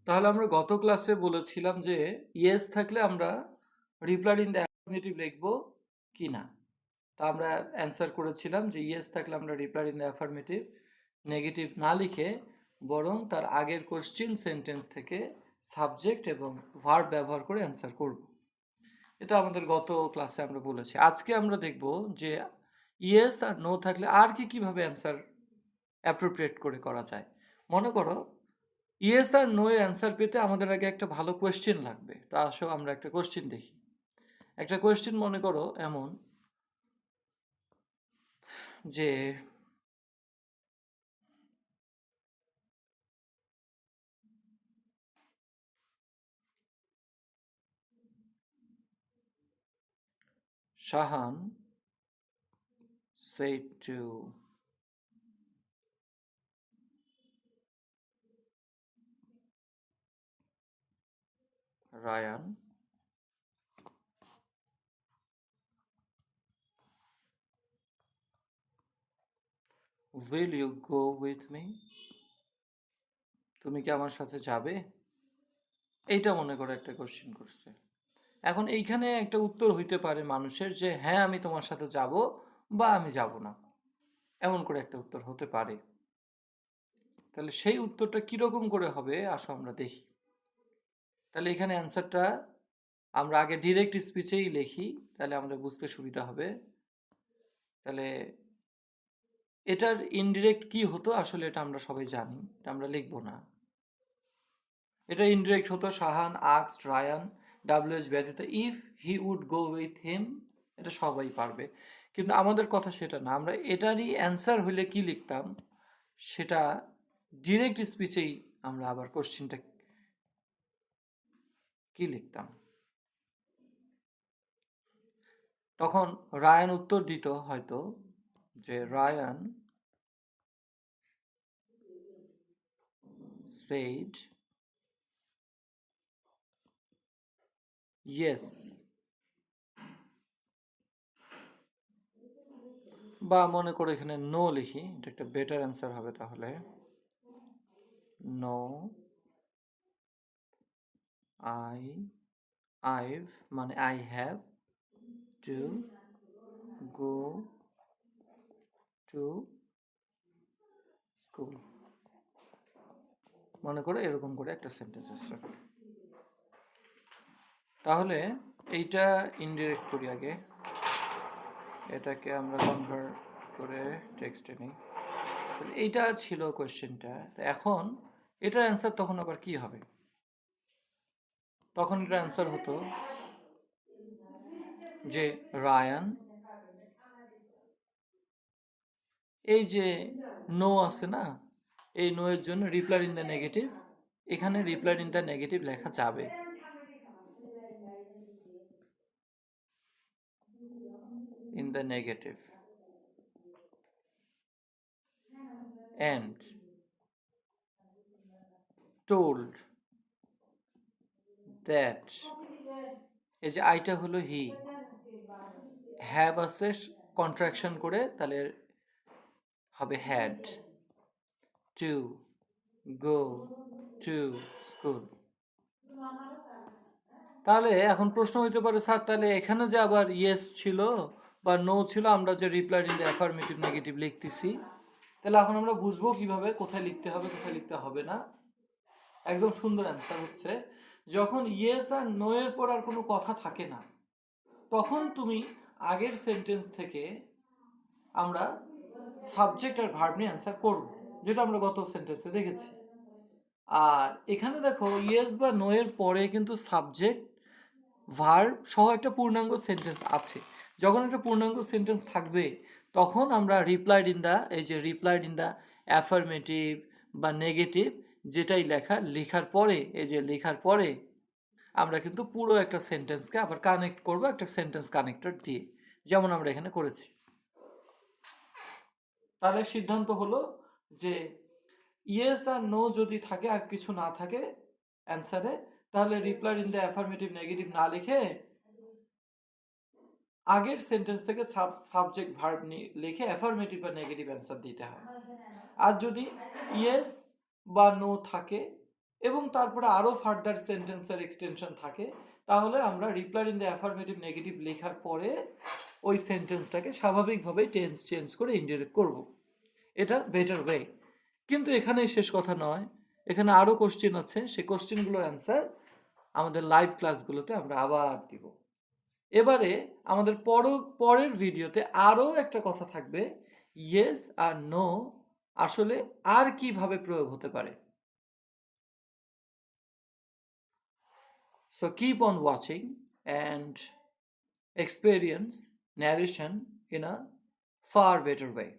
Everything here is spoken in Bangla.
তাহলে আমরা গত ক্লাসে বলেছিলাম যে ইয়েস থাকলে আমরা রিপ্লাই ইন দ্য অ্যাফার্মেটিভ লিখব কি না। তা আমরা অ্যান্সার করেছিলাম যে ইয়েস থাকলে আমরা reply in the affirmative negative না লিখে বরং তার আগের কোশ্চেন সেন্টেন্স থেকে সাবজেক্ট এবং ভার্ব ব্যবহার করে অ্যান্সার করব। এটা আমাদের গত ক্লাসে আমরা বলেছি। আজকে আমরা দেখব যে ইয়েস আর নো থাকলে আর কিভাবে অ্যান্সার অ্যাপ্রোপ্রিয়েট করে করা যায়। মনে করো ইয়েস আর নো এর অ্যান্সার পেতে আমাদের আগে একটা ভালো কোয়েশ্চেন লাগবে। তা আসো আমরা একটা কোয়েশ্চেন দেখি। একটা কোয়েশ্চেন মনে করো এমন যে Shahan said to Ryan, will you go with me? তুমি কি আমার সাথে যাবে? এইটা মনে করো একটা কোশ্চেন করছে। এখন এইখানে একটা উত্তর হইতে পারে মানুষের যে হ্যাঁ আমি তোমার সাথে যাব বা আমি যাব না, এমন করে একটা উত্তর হতে পারে। তাহলে সেই উত্তরটা কীরকম করে হবে আসো আমরা দেখি। তাহলে এখানে অ্যান্সারটা আমরা আগে ডিরেক্ট স্পিচেই লিখি, তাহলে আমাদের বুঝতে সুবিধা হবে। তাহলে এটার ইনডিরেক্ট কি হতো আসলে এটা আমরা সবাই জানি, এটা আমরা লিখবো না। এটা ইনডিরেক্ট হতো শাহান আস্কড রায়ান ডাব্লিউএইচ ব্যতীত if he would go with him, এটা সবাই পারবে। কিন্তু আমাদের কথা সেটা না, আমরা এটারই অ্যান্সার হলে কি লিখতাম সেটা ডিরেক্ট স্পিচেই আমরা আবার কোশ্চেনটা কি লিখতাম। তখন রায়ান উত্তর দিত হয়তো যে রায়ান said yes, বা মনে করে এখানে নো লিখি, এটা একটা বেটার অ্যান্সার হবে। তাহলে নো I've মানে I have to go to school, মনে করে এরকম করে একটা সেন্টেন্স আছে। তাহলে এইটা ইনডিরেক্ট করি আগে, এটাকে আমরা কনভার্ট করে টেক্সটে নিই। এইটা ছিল কোয়েশ্চেনটা। এখন এটার অ্যান্সার তখন আবার কি হবে? তখন এটার অ্যান্সার হতো যে রায়ান, এই যে নো আছে না, এই নো এর জন্য রিপ্লাই ইন দ্য নেগেটিভ, এখানে রিপ্লাই ইন দ্য নেগেটিভ লেখা যাবে। in the negative and told that, এই যে আইটা হলো হি, হ্যাভ আছে কন্ট্রাকশন করে, তাহলে হবে had to go to school. তাহলে এখন প্রশ্ন হইতে পারে স্যার তাহলে এখানে যে আবার ইয়েস ছিল বা নো ছিল, আমরা যে reply in the affirmative negative লিখতেছি, তাহলে এখন আমরা বুঝবো কিভাবে কোথায় লিখতে হবে কোথায় লিখতে হবে না। একদম সুন্দর অ্যান্সার হচ্ছে যখন ইয়েস আর নো এর পর আর কোনো কথা থাকে না, তখন তুমি আগের সেন্টেন্স থেকে আমরা সাবজেক্ট আর ভার্ব নিয়ে অ্যান্সার করব, যেটা আমরা গত সেন্টেন্সে দেখেছি। আর এখানে দেখো ইয়েস বা নো এর পরে কিন্তু সাবজেক্ট ভার্ব সহ একটা পূর্ণাঙ্গ সেন্টেন্স আছে। যখন একটা পূর্ণাঙ্গ সেন্টেন্স থাকবে তখন আমরা রিপ্লাইড ইন দ্য, এই যে রিপ্লাইড ইন দ্য অ্যাফার্মেটিভ বা নেগেটিভ যেটাই লেখার পরে, এই যে লেখার পরে আমরা কিন্তু পুরো একটা সেন্টেন্সকে আবার কানেক্ট করব একটা সেন্টেন্স কানেক্টর দিয়ে, যেমন আমরা এখানে করেছি। তাহলে সিদ্ধান্ত হলো যে ইয়েস আর নো যদি থাকে আর কিছু না থাকে অ্যান্সারে, তাহলে reply in the affirmative negative না লিখে আগের সেন্টেন্স থেকে সাবজেক্ট ভার্ব লিখে অ্যাফার্মেটিভ বা নেগেটিভ অ্যান্সার দিতে হয়। আর যদি ইয়েস বা নো থাকে এবং তারপরে আরও ফার্দার সেন্টেন্সের এক্সটেনশন থাকে, তাহলে আমরা reply in the affirmative negative লেখার পরে ওই সেন্টেন্সটাকে স্বাভাবিকভাবে টেন্স চেঞ্জ করে ইনডিরেক্ট করব। এটা বেটার ওয়ে। কিন্তু এখানেই শেষ কথা নয়, এখানে আরও কোশ্চেন আছে, সেই কোশ্চেনগুলোর অ্যান্সার আমাদের লাইভ ক্লাসগুলোতে আমরা আবার দিব। এবারে আমাদের পরের ভিডিওতে আরও একটা কথা থাকবে, ইয়েস আর নো আসলে আর কিভাবে প্রয়োগ হতে পারে। So keep on watching and experience narration in a far better way.